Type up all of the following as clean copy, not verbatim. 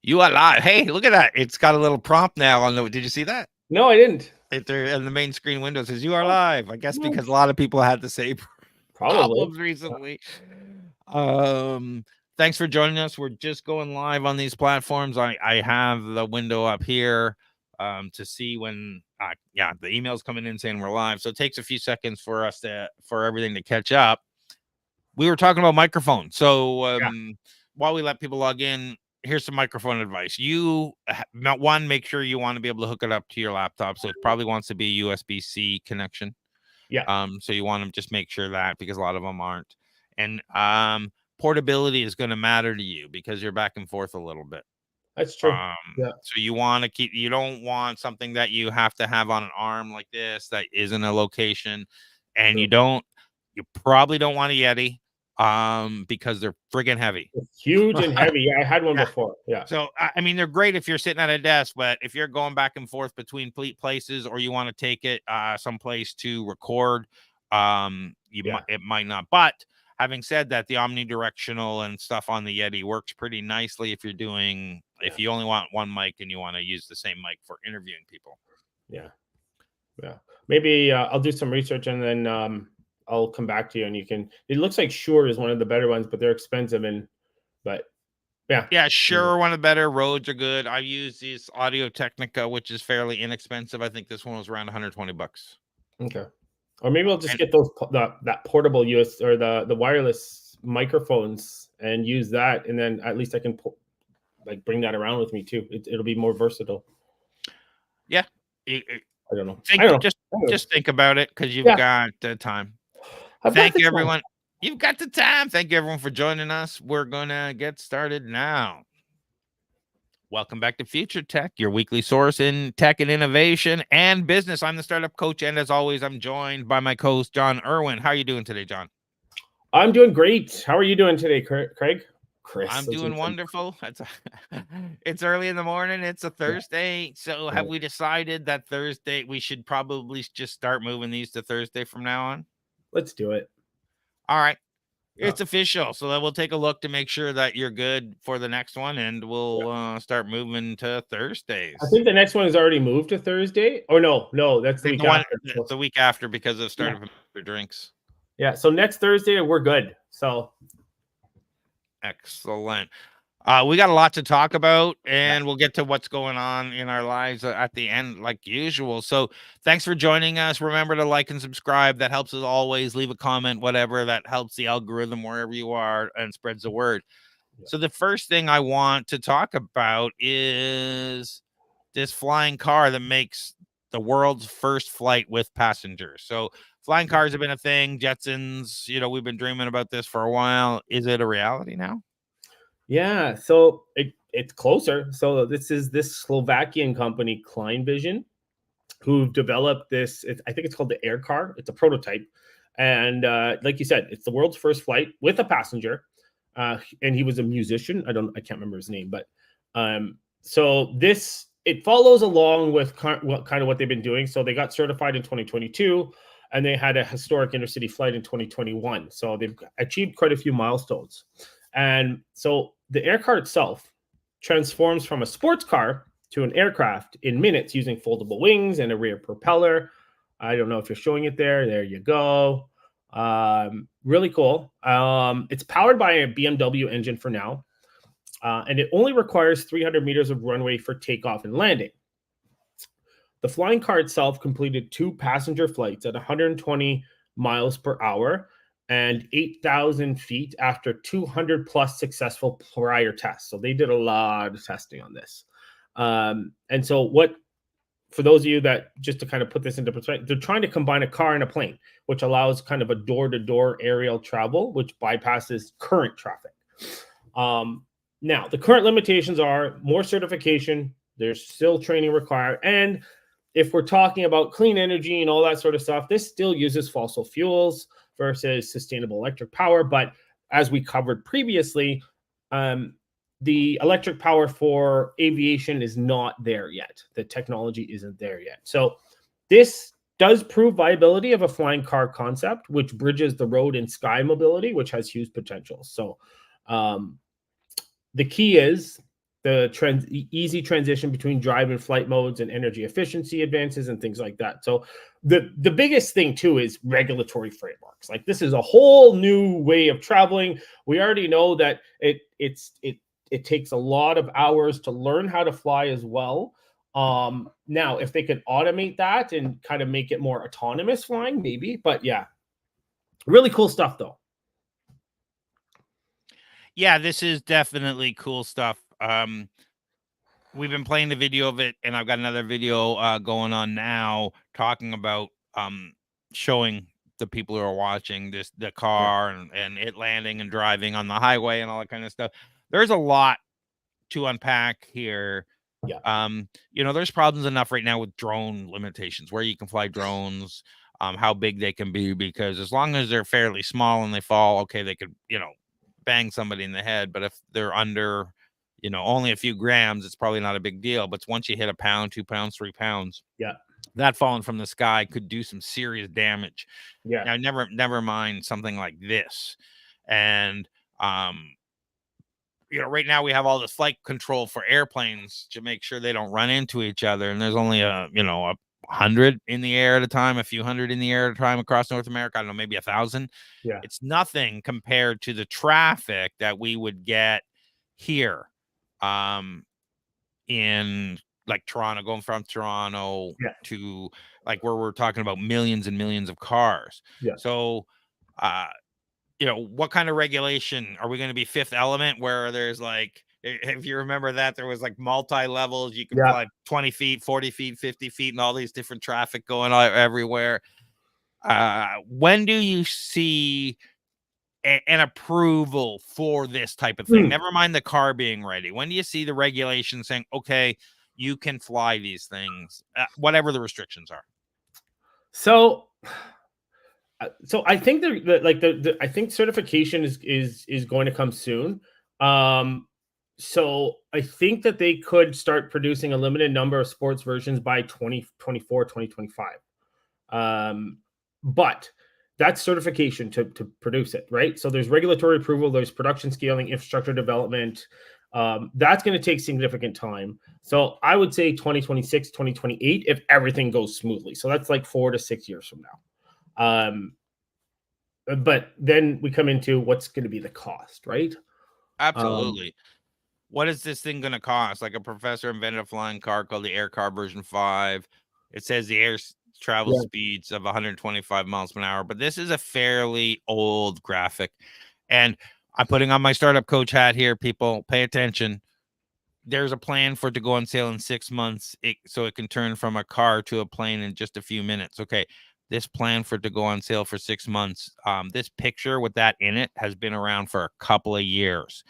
You are live. Hey, look at that. It's got a little prompt now on the. Did you see that? No, I didn't. There in the main screen window says you are Oh, live. I guess because a nice. lot of people had the same Probably. problems recently. Um, Thanks for joining us. We're just going live on these platforms. I have the window up here to see when the email's coming in saying we're live. So it takes a few seconds for everything to catch up. We were talking about microphones. So Yeah. while we let people log in, here's some microphone advice. One, make sure you want to be able to hook it up to your laptop. So it probably wants to be a USB-C connection. Yeah. So you want to just make sure that, because a lot of them aren't. And portability is going to matter to you because you're back and forth a little bit. That's true. Yeah. So you don't want something that you have to have on an arm like this that isn't a location, and True. you probably don't want a Yeti because they're friggin' heavy. It's huge and heavy. Yeah, I had one Yeah. before. Yeah. So I mean, they're great if you're sitting at a desk, but if you're going back and forth between places, or you want to take it someplace to record, it might not. But having said that, the omnidirectional and stuff on the Yeti works pretty nicely if you only want one mic and you want to use the same mic for interviewing people. Yeah. Yeah. Maybe I'll do some research and then I'll come back to you and you can. It looks like Shure is one of the better ones, but they're expensive. But yeah. Yeah, sure. One of the better. Roads are good. I use this Audio Technica, which is fairly inexpensive. I think this one was around $120. Okay. Or maybe I'll just get that portable US or the wireless microphones and use that, and then at least I can bring that around with me too. It'll be more versatile. Yeah. I don't know. Just think about it, because you've got the time. Thank you, everyone. You've got the time. Thank you, everyone, for joining us. We're going to get started now. Welcome back to FutureTech, your weekly source in tech and innovation and business. I'm the startup coach, and as always, I'm joined by my co-host, John Irwin. How are you doing today, John? I'm doing great. How are you doing today, Craig? Chris. I'm doing wonderful. It's early in the morning. It's a Thursday. So have we decided that Thursday we should probably just start moving these to Thursday from now on? Let's do it. All right. It's official. So then we'll take a look to make sure that you're good for the next one, and we'll start moving to Thursdays. I think the next one is already moved to Thursday. Or no, that's the week after. It's the week after because of starting for drinks. Yeah. So next Thursday we're good. So excellent. We got a lot to talk about, and we'll get to what's going on in our lives at the end, like usual. So thanks for joining us. Remember to like and subscribe. That helps us always. Leave a comment, whatever. That helps the algorithm wherever you are and spreads the word. Yeah. So the first thing I want to talk about is this flying car that makes the world's first flight with passengers. So flying cars have been a thing. Jetsons, we've been dreaming about this for a while. Is it a reality now? Yeah, so it's closer. So this is this Slovakian company, Klein Vision, who developed this. I think it's called the Air Car. It's a prototype, and like you said, it's the world's first flight with a passenger. And he was a musician. I can't remember his name, but so it follows along with kind of what they've been doing. So they got certified in 2022, and they had a historic intercity flight in 2021. So they've achieved quite a few milestones. And so the air car itself transforms from a sports car to an aircraft in minutes using foldable wings and a rear propeller. I don't know if you're showing it there. There you go. Really cool. It's powered by a BMW engine for now. And it only requires 300 meters of runway for takeoff and landing. The flying car itself completed 2 passenger flights at 120 miles per hour and 8,000 feet after 200 plus successful prior tests. So they did a lot of testing on this. And so for those of you that, just to kind of put this into perspective, they're trying to combine a car and a plane, which allows kind of a door-to-door aerial travel, which bypasses current traffic. Now, the current limitations are more certification. There's still training required. And if we're talking about clean energy and all that sort of stuff, this still uses fossil fuels versus sustainable electric power. But as we covered previously, the electric power for aviation is not there yet. The technology isn't there yet. So this does prove viability of a flying car concept, which bridges the road and sky mobility, which has huge potential. So the key is easy transition between drive and flight modes and energy efficiency advances and things like that. So the biggest thing too is regulatory frameworks. Like this is a whole new way of traveling. We already know that it takes a lot of hours to learn how to fly as well. Now, if they could automate that and kind of make it more autonomous flying, maybe. But yeah, really cool stuff though. Yeah, this is definitely cool stuff. We've been playing the video of it, and I've got another video going on now talking about showing the people who are watching the Yeah. car and it landing and driving on the highway and all that kind of stuff. There's a lot to unpack here. Yeah. There's problems enough right now with drone limitations, where you can fly drones, how big they can be, because as long as they're fairly small and they fall, okay, they could, bang somebody in the head. But if they're under, only a few grams, it's probably not a big deal. But once you hit a pound, 2 pounds, 3 pounds, Yeah. that falling from the sky could do some serious damage. Yeah. Now, never mind something like this. And right now we have all this flight control for airplanes to make sure they don't run into each other. And there's only a 100 in the air at a time, a few hundred in the air at a time across North America. I don't know, maybe 1,000. Yeah. It's nothing compared to the traffic that we would get here, in like Toronto, going from Toronto Yeah. to like where we're talking about millions and millions of cars. Yeah. So, what kind of regulation are we going to be Fifth Element, where there's like, if you remember that there was like multi levels, you can Yeah. fly 20 feet, 40 feet, 50 feet, and all these different traffic going on everywhere. When do you see an approval for this type of thing? Never mind the car being ready. When do you see the regulation saying, okay, you can fly these things, whatever the restrictions are? So I think I think certification is going to come soon. So I think that they could start producing a limited number of sports versions by 2024, 2025. But that's certification to produce it, right? So there's regulatory approval, there's production scaling, infrastructure development. That's going to take significant time. So I would say 2026, 2028, if everything goes smoothly. So that's like 4 to 6 years from now. But then we come into what's going to be the cost, right? Absolutely. What is this thing going to cost? Like, a professor invented a flying car called the Air Car version 5. It says the air travel speeds of 125 miles per hour, but this is a fairly old graphic. And I'm putting on my startup coach hat here. People, pay attention. There's a plan for it to go on sale in 6 months, so it can turn from a car to a plane in just a few minutes. Okay, this plan for it to go on sale for 6 months, this picture with that in it has been around for a couple of years.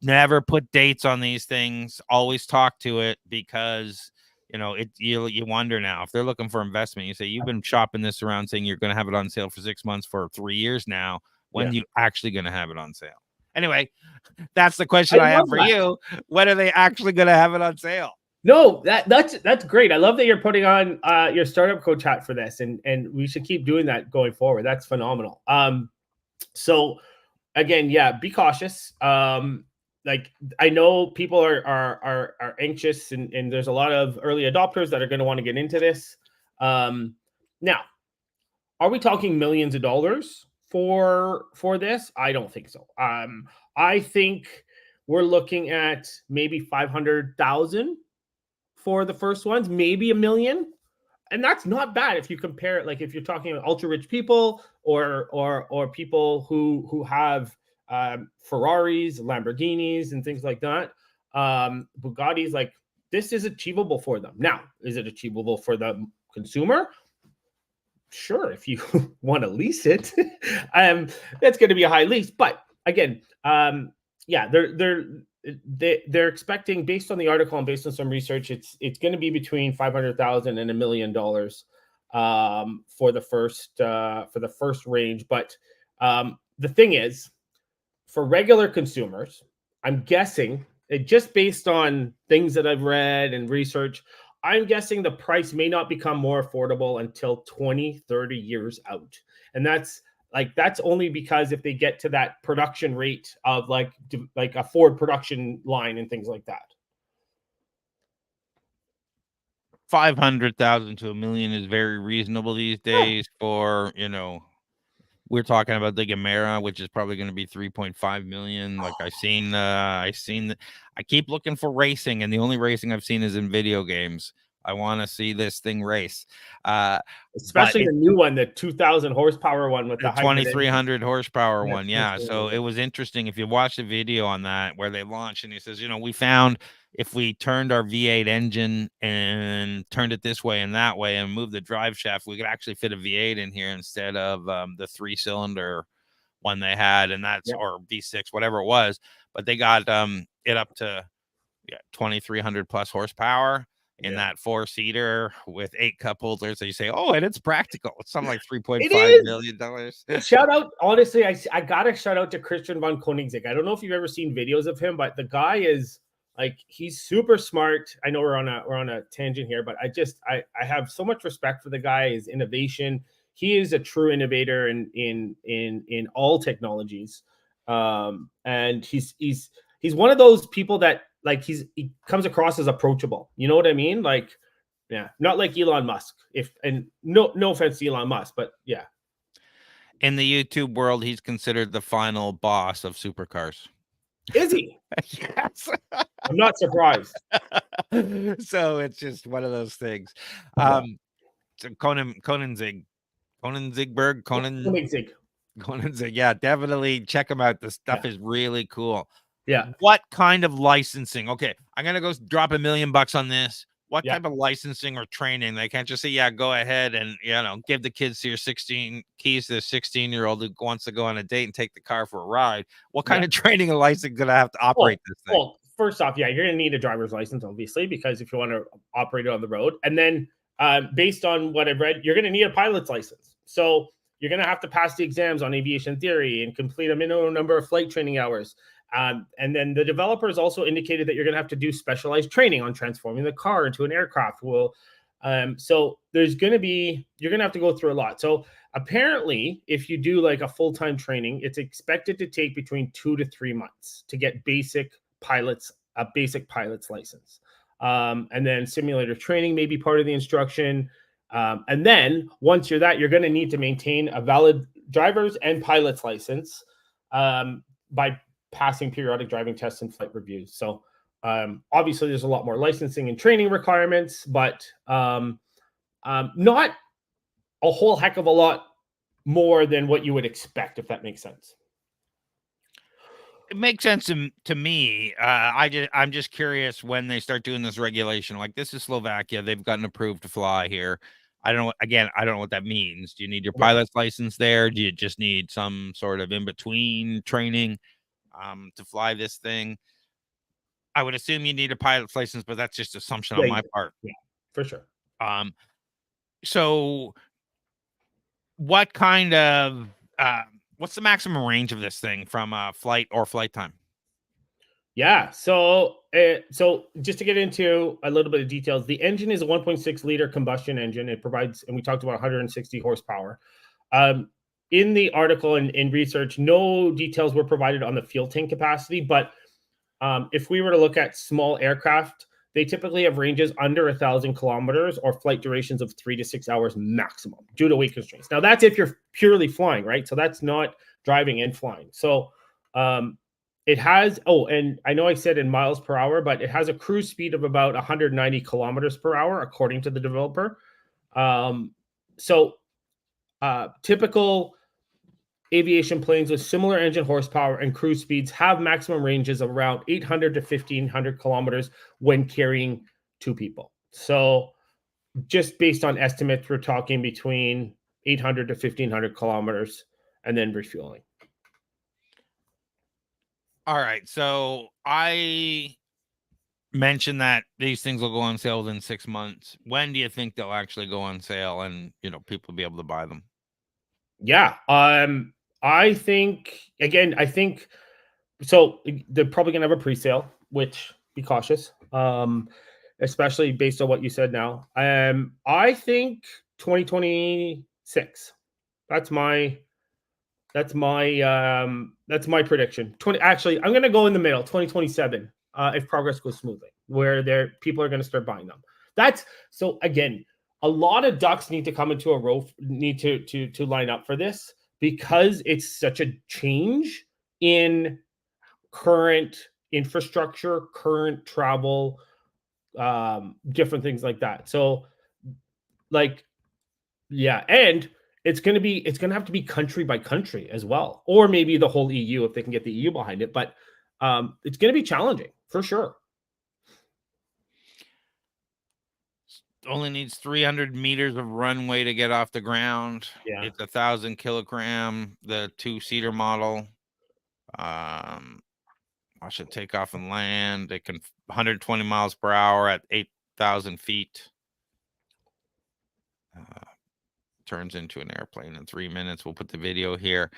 Never put dates on these things. Always talk to it, because you wonder now if they're looking for investment. You say, you've been shopping this around saying you're going to have it on sale for 6 months for 3 years now. When are you actually going to have it on sale? Anyway, that's the question I have for you. When are they actually going to have it on sale? No, that's great. I love that you're putting on your startup coach hat for this, and we should keep doing that going forward. That's phenomenal. So again, yeah, be cautious. Like, I know people are anxious, and there's a lot of early adopters that are going to want to get into this. Now, are we talking millions of dollars for this? I don't think so. I think we're looking at maybe 500,000 for the first ones, maybe $1 million. And that's not bad if you compare it. Like, if you're talking about ultra rich people or people who have Ferraris, Lamborghinis, and things like that, Bugattis, like, this is achievable for them. Now, is it achievable for the consumer? Sure, if you want to lease it, that's going to be a high lease. But again, yeah, they're expecting, based on the article and based on some research, it's going to be between 500,000 and $1 million for the first range. But the thing is, for regular consumers, I'm guessing, just based on things that I've read and research, I'm guessing the price may not become more affordable until 20, 30 years out. And that's only because if they get to that production rate of like a Ford production line and things like that. 500,000 to a million is very reasonable these days for, we're talking about the Gamera, which is probably going to be 3.5 million. Like I keep looking for racing, and the only racing I've seen is in video games. I want to see this thing race. But Especially the new one, the 2,000 horsepower one with the the hybrid 2,300 horsepower engine. one, yeah. So it was interesting if you watch the video on that where they launched, and he says, we found if we turned our V8 engine and turned it this way and that way and moved the drive shaft, we could actually fit a V8 in here instead of the 3-cylinder one they had, and that's or V6, whatever it was. But they got it up to 2,300 plus horsepower in that 4-seater with 8 cup holders. So you say, oh, and it's practical. It's something like $3.5 million. Shout out, honestly, I gotta shout out to Christian von Koenigsegg. I don't know if you've ever seen videos of him, but the guy is like, he's super smart. I know we're on a tangent here, but I have so much respect for the guy, his innovation. He is a true innovator in all technologies. And he's one of those people that, like, he comes across as approachable. You know what I mean? Like, yeah, not like Elon Musk. And no offense to Elon Musk, but yeah. In the YouTube world, he's considered the final boss of supercars. Is he? Yes. I'm not surprised. So it's just one of those things. So Koenigsegg, yeah, definitely check him out. The stuff is really cool. Yeah. What kind of licensing? Okay, I'm gonna go drop $1 million on this. What type of licensing or training? They can't just say, yeah, go ahead and give the kids to your 16 keys to the 16-year-old who wants to go on a date and take the car for a ride. What kind of training and license gonna have to operate this thing? Well, first off, you're gonna need a driver's license, obviously, because if you want to operate it on the road, and then based on what I've read, you're gonna need a pilot's license. So you're gonna have to pass the exams on aviation theory and complete a minimum number of flight training hours. And then the developers also indicated that you're going to have to do specialized training on transforming the car into an aircraft. So you're going to have to go through a lot. So apparently, if you do like a full-time training, it's expected to take between 2 to 3 months to get a basic pilot's license. And then simulator training may be part of the instruction. And then once you're going to need to maintain a valid driver's and pilot's license by passing periodic driving tests and flight reviews. So obviously there's a lot more licensing and training requirements, but not a whole heck of a lot more than what you would expect, if that makes sense. It makes sense to me. I'm just curious when they start doing this regulation. Like, this is Slovakia. They've gotten approved to fly here. I don't know what that means. Do you need your pilot's license there? Do you just need some sort of in-between training to fly this thing? I would assume you need a pilot's license, but that's just assumption on my part. Yeah, for sure. So what kind of what's the maximum range of this thing from flight or flight time? Yeah, so just to get into a little bit of details, the engine is a 1.6 liter combustion engine. It provides, and we talked about 160 horsepower. In the article and in research, no details were provided on the fuel tank capacity, but if we were to look at small aircraft, they typically have ranges under 1,000 kilometers or flight durations of 3 to 6 hours maximum due to weight constraints. Now, that's if you're purely flying, right? So that's not driving and flying. So it has, and I know I said in miles per hour, but it has a cruise speed of about 190 kilometers per hour, according to the developer. Typical aviation planes with similar engine horsepower and cruise speeds have maximum ranges of around 800 to 1,500 kilometers when carrying 2 people. So just based on estimates, we're talking between 800 to 1,500 kilometers and then refueling. All right. So I mentioned that these things will go on sale within 6 months. When do you think they'll actually go on sale and, people will be able to buy them? Yeah. I think so. They're probably going to have a pre-sale, which be cautious, especially based on what you said now. I think 2026. That's my prediction. Actually, I'm going to go in the middle, 2027, if progress goes smoothly, where people are going to start buying them. that's so again, a lot of ducks need to come into a row, need to line up for this because it's such a change in current infrastructure, current travel, different things like that. So, like, yeah, and it's gonna have to be country by country as well, or maybe the whole EU if they can get the EU behind it. But it's gonna be challenging for sure. Only needs 300 meters of runway to get off the ground. Yeah, It's 1,000 kilogram, the 2-seater model. I should take off and land. It can 120 miles per hour at 8,000 feet. Turns into an airplane in 3 minutes. We'll put the video here.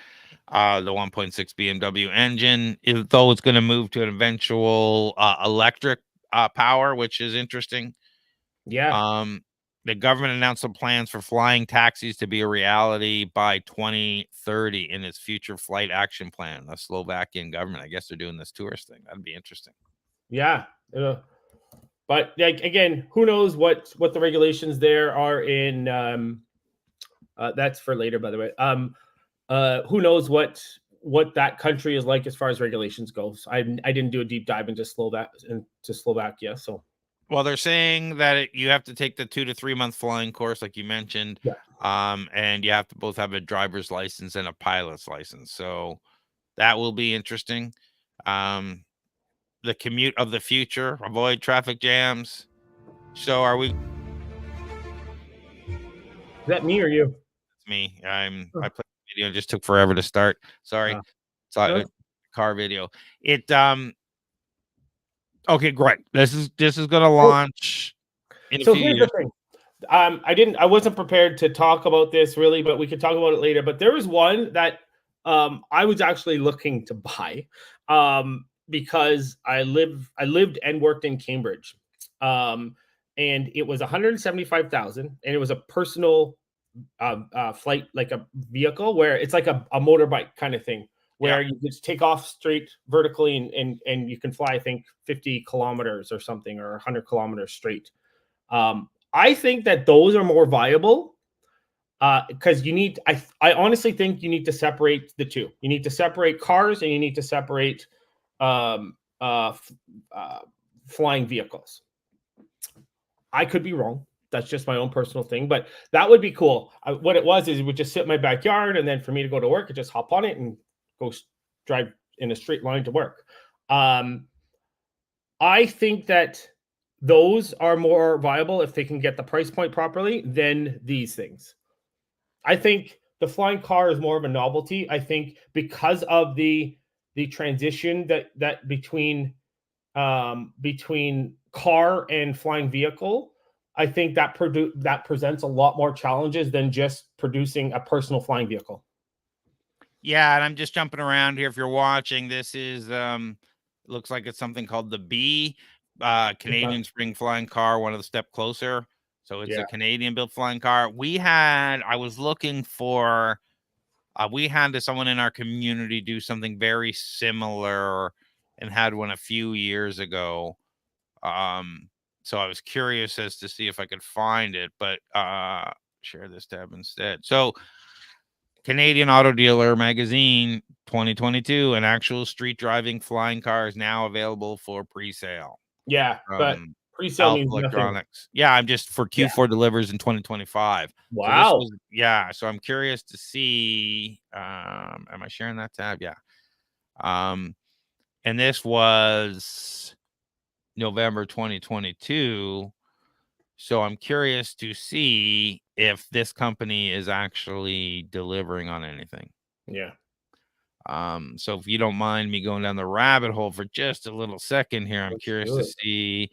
The 1.6 BMW engine, though it's going to move to an eventual electric power, which is interesting. yeah, The government announced some plans for flying taxis to be a reality by 2030 in its future flight action plan. The Slovakian government, I guess they're doing this tourist thing. That'd be interesting. yeah. But like again, who knows what the regulations there are in that's for later, by the way. Who knows what that country is like as far as regulations goes. I didn't do a deep dive into Slovakia, so Well, they're saying that you have to take the 2 to 3 month flying course, like you mentioned, yeah, and you have to both have a driver's license and a pilot's license. So that will be interesting. The commute of the future, avoid traffic jams. So are we? is that me or you? It's me. I Oh, played the video. It just took forever to start. Sorry. It's no. a car video. It okay, great. This is gonna launch in a So few here's the years. thing. I wasn't prepared to talk about this really, but we could talk about it later. But there was one that I was actually looking to buy because I lived and worked in Cambridge. And it was 175,000 and it was a personal flight, like a vehicle where it's like a motorbike kind of thing Yeah. where you just take off straight vertically and you can fly, I think 50 kilometers or something, or 100 kilometers straight. I think that those are more viable because I honestly think you need to separate the two. You need to separate cars and you need to separate um, uh, flying vehicles. I could be wrong. That's just my own personal thing, but that would be cool. What it was is it would just sit in my backyard, and then for me to go to work, I just hop on it and go drive in a straight line to work. I think that those are more viable if they can get the price point properly than these things. I think the flying car is more of a novelty. I think because of the transition that between car and flying vehicle, I think that presents a lot more challenges than just producing a personal flying vehicle. Yeah, and I'm just jumping around here. If you're watching, this is looks like it's something called the B, Canadian Spring Flying Car, one of the step closer. So it's Yeah, a Canadian built flying car. I was looking for, we had someone in our community do something very similar and had one a few years ago. So I was curious as to see if I could find it, but share this tab instead. So Canadian Auto Dealer Magazine 2022, an actual street driving flying car is now available for pre-sale yeah, but from pre-sale Alpha means nothing. Electronics. Yeah, I'm just for Yeah. Q4 delivers in 2025. So this Wow. was, yeah. So I'm curious to see. Am I sharing that tab? Yeah. And this was November 2022. So I'm curious to see if this company is actually delivering on anything. Yeah. So if you don't mind me going down the rabbit hole for just a little second here, I'm Let's curious do to it. see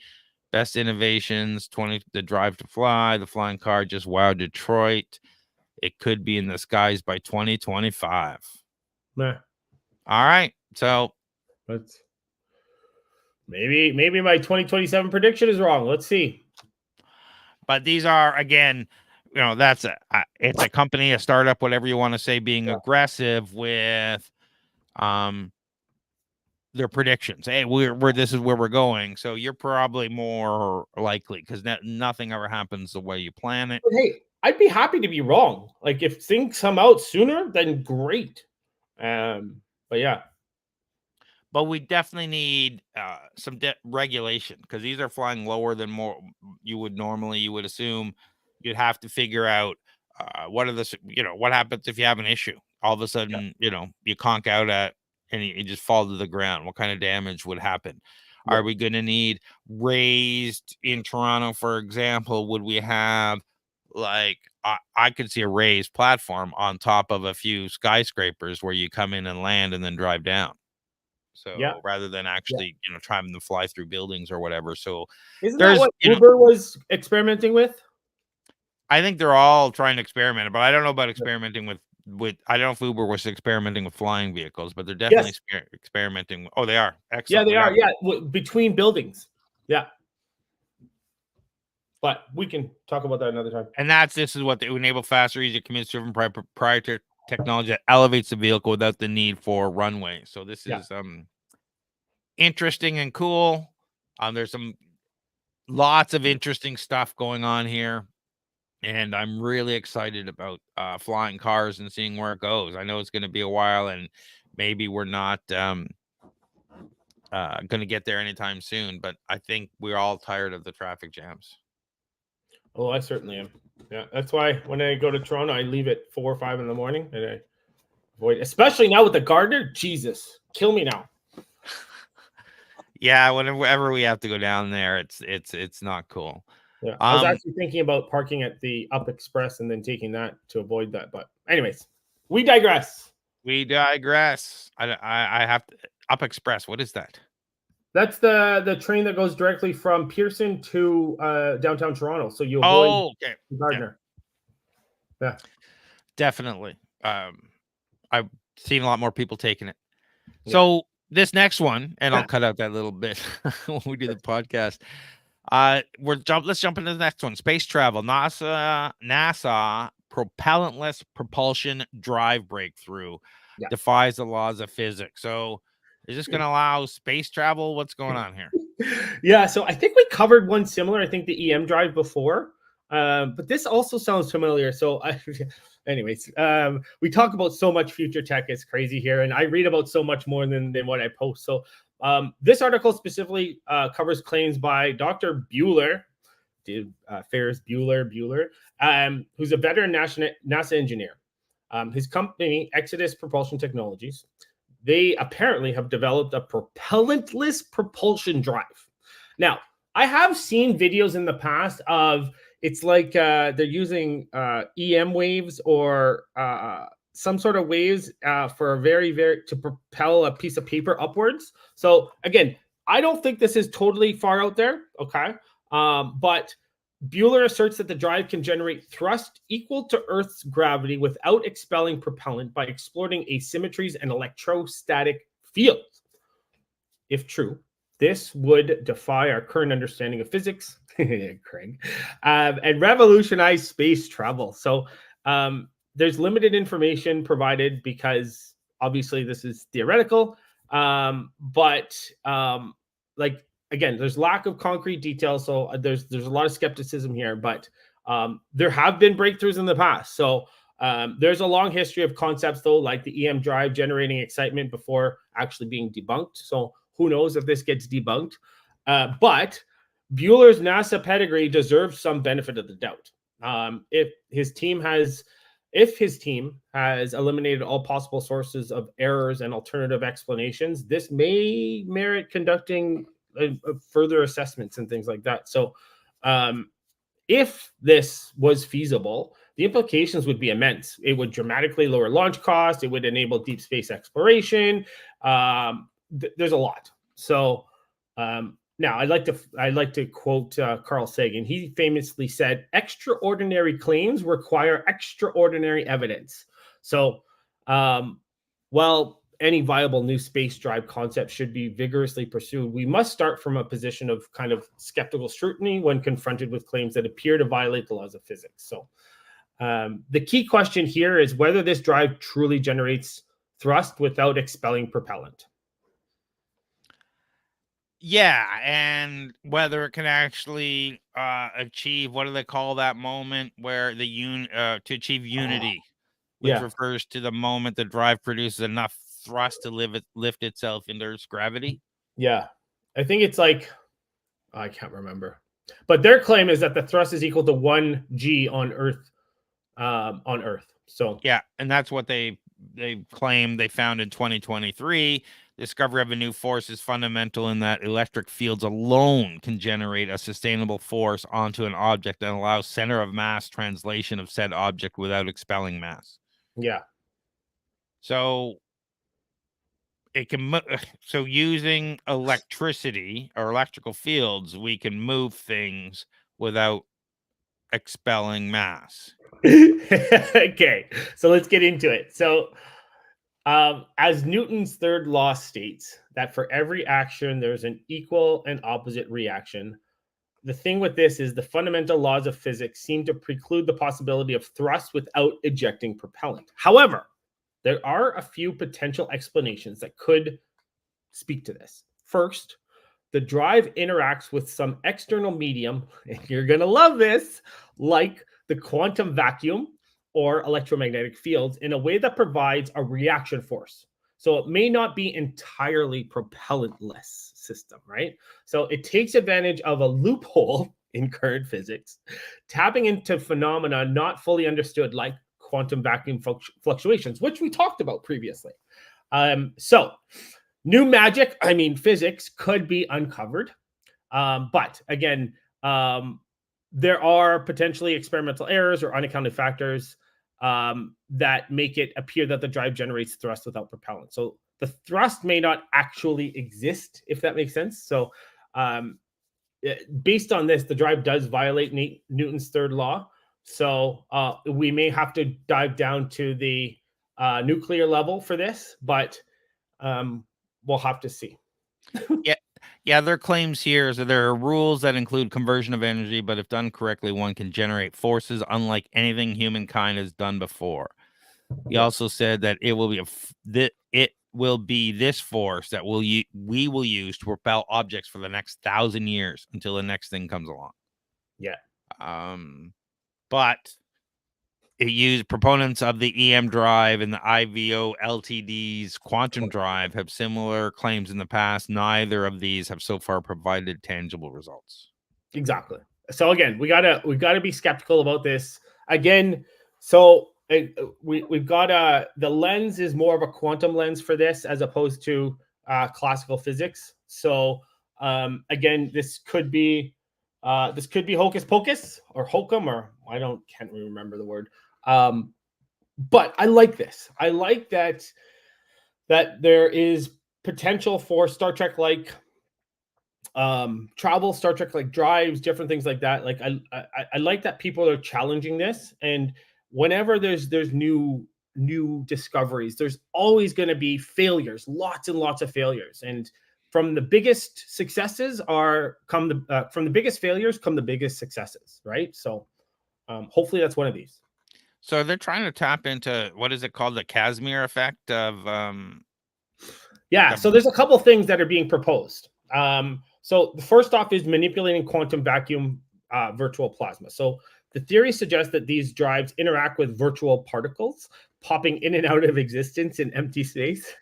best innovations, the drive to fly, the flying car just wowed Detroit. It could be in the skies by 2025. Nah, All right. So let's maybe my 2027 prediction is wrong. Let's see. but these are again, that's it's a company, a startup, whatever you want to say, being Yeah. aggressive with um their predictions. Hey, we're this is where we're going. So you're probably more likely because nothing ever happens the way you plan it. But hey, I'd be happy to be wrong. Like if things come out sooner, then great. But yeah, But we definitely need some regulation because these are flying lower than more you would normally. You would assume you'd have to figure out what are the what happens if you have an issue. All of a yeah, sudden, you conk out at and you just fall to the ground. What kind of damage would happen? yeah. Are we going to need raised in Toronto, for example? Would we have like I could see a raised platform on top of a few skyscrapers where you come in and land and then drive down. Yeah. So rather than Yeah. actually, trying to fly through buildings or whatever. So Isn't that there's, what Uber was experimenting with? I think they're all trying to experiment, but I don't know about Yeah. experimenting with I don't know if Uber was experimenting with flying vehicles, but they're definitely Yes. experimenting. Oh, they are. Yeah, Excellent. they We are. got Yeah, between buildings. Yeah, but we can talk about that another time. and this is what they enable faster, easier commutes driven proprietary technology that elevates the vehicle without the need for runway. So this Yeah. is interesting and cool. There's some lots of interesting stuff going on here. And I'm really excited about flying cars and seeing where it goes. I know it's going to be a while, and maybe we're not going to get there anytime soon. But I think we're all tired of the traffic jams. Oh, I certainly am. Yeah, that's why when I go to Toronto, I leave at 4 or 5 in the morning, and I avoid, especially now with the gardener. Jesus, kill me now. Yeah, whenever we have to go down there, it's not cool. Yeah, I was actually thinking about parking at the Up Express and then taking that to avoid that. But anyways, we digress. We digress. I have to Up Express. What is that? That's the train that goes directly from Pearson to downtown Toronto. So you avoid Oh, okay. Gardner. Yeah. Definitely. I've seen a lot more people taking it. Yeah. So this next one, and I'll cut out that little bit when we do the podcast. Let's jump into the next one. Space travel. NASA propellantless propulsion drive breakthrough Yeah. defies the laws of physics. So is this going to allow space travel? What's going on here? Yeah, so I think we covered one similar. I think the EM drive before, but this also sounds familiar. So, anyways, we talk about so much future tech. It's crazy here, and I read about so much more than what I post. So, this article specifically covers claims by Dr. Bueller, Ferris Bueller, who's a veteran NASA engineer. His company, Exodus Propulsion Technologies, they apparently have developed a propellantless propulsion drive. Now, I have seen videos in the past of it's like they're using EM waves or some sort of waves for a very to propel a piece of paper upwards. So again, I don't think this is totally far out there. Okay, but Bueller asserts that the drive can generate thrust equal to Earth's gravity without expelling propellant by exploiting asymmetries and electrostatic fields. If true, this would defy our current understanding of physics, Craig, and revolutionize space travel. So there's limited information provided because obviously this is theoretical, but like again, there's lack of concrete details, so there's a lot of skepticism here. But there have been breakthroughs in the past, so there's a long history of concepts though, like the EM drive generating excitement before actually being debunked. So who knows if this gets debunked? But Bueller's NASA pedigree deserves some benefit of the doubt. If his team has eliminated all possible sources of errors and alternative explanations, this may merit conducting further assessments and things like that. So, if this was feasible, the implications would be immense. It would dramatically lower launch costs. It would enable deep space exploration. There's a lot. So now I'd like to quote Carl Sagan. He famously said, "Extraordinary claims require extraordinary evidence." So, while any viable new space drive concept should be vigorously pursued, we must start from a position of kind of skeptical scrutiny when confronted with claims that appear to violate the laws of physics. So the key question here is whether this drive truly generates thrust without expelling propellant. Yeah, and whether it can actually achieve, what do they call that moment where to achieve unity, which Yeah, refers to the moment the drive produces enough thrust to lift itself into Earth's gravity. yeah. I think it's like, I can't remember, but their claim is that the thrust is equal to 1 g on Earth. On Earth. So Yeah, and that's what they claim they found in 2023. Discovery of a new force is fundamental in that electric fields alone can generate a sustainable force onto an object and allow center of mass translation of said object without expelling mass. yeah, So it can so using electricity or electrical fields, we can move things without expelling mass. okay. So let's get into it. So as Newton's third law states, that for every action there's an equal and opposite reaction. The thing with this is the fundamental laws of physics seem to preclude the possibility of thrust without ejecting propellant. However, there are a few potential explanations that could speak to this. First, the drive interacts with some external medium, and you're going to love this, like the quantum vacuum or electromagnetic fields, in a way that provides a reaction force. So it may not be entirely propellantless system, right? So it takes advantage of a loophole in current physics, tapping into phenomena not fully understood, like quantum vacuum fluctuations, which we talked about previously. So new magic, I mean, physics could be uncovered. But again, there are potentially experimental errors or unaccounted factors that make it appear that the drive generates thrust without propellant. So the thrust may not actually exist, if that makes sense. So based on this, the drive does violate Newton's third law. So we may have to dive down to the nuclear level for this, but we'll have to see. Yeah. Yeah, their claims here is that there are rules that include conversion of energy, but if done correctly, one can generate forces unlike anything humankind has done before. He Yeah. also said that it will be it will be this force that we will use to propel objects for the next 1,000 years until the next thing comes along. Yeah. But it used proponents of the EM drive and the IVO LTD's quantum drive have similar claims in the past. Neither of these have so far provided tangible results. Exactly. So again, we gotta be skeptical about this. Again, so we've got the lens is more of a quantum lens for this as opposed to classical physics. So again, this could be hocus pocus or hokum, or can't remember the word. But I like this. I like that there is potential for Star Trek like travel, Star Trek like drives, different things like that. Like I like that people are challenging this, and whenever there's new discoveries, there's always going to be failures, lots and lots of failures. And from the biggest successes from the biggest failures come the biggest successes, right? So hopefully that's one of these. So they're trying to tap into, what is it called, the Casimir effect of Yeah, the so there's a couple things that are being proposed. So the first off is manipulating quantum vacuum virtual plasma. So the theory suggests that these drives interact with virtual particles popping in and out of existence in empty space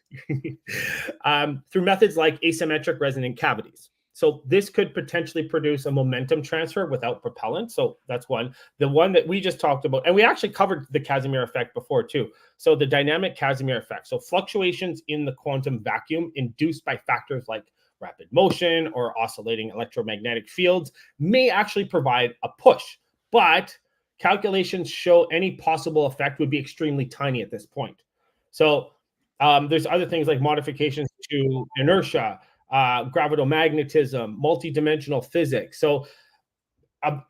through methods like asymmetric resonant cavities. So this could potentially produce a momentum transfer without propellant. So that's one. The one that we just talked about, and we actually covered the Casimir effect before too. So the dynamic Casimir effect. So fluctuations in the quantum vacuum induced by factors like rapid motion or oscillating electromagnetic fields may actually provide a push, but calculations show any possible effect would be extremely tiny at this point. So there's other things like modifications to inertia, gravitomagnetism, multidimensional physics. So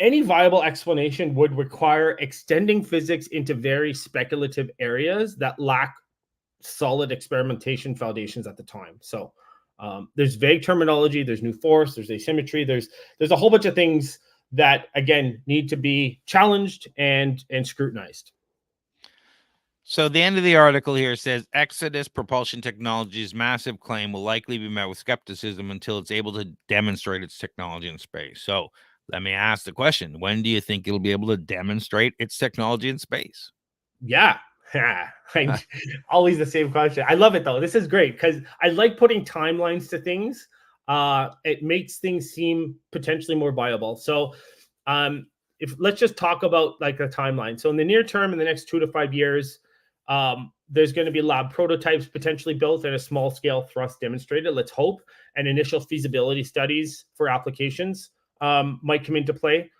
any viable explanation would require extending physics into very speculative areas that lack solid experimentation foundations at the time. So there's vague terminology, there's new force, there's asymmetry, there's a whole bunch of things that again need to be challenged and scrutinized. So the end of the article here says Exodus Propulsion Technology's massive claim will likely be met with skepticism until it's able to demonstrate its technology in space. So let me ask the question: when do you think it'll be able to demonstrate its technology in space? Yeah. Always the same question. I love it though. This is great because I like putting timelines to things. It makes things seem potentially more viable. So, if let's just talk about like a timeline. So, in the near term, in the next 2 to 5 years, there's going to be lab prototypes potentially built and a small scale thrust demonstrated. Let's hope, and initial feasibility studies for applications might come into play.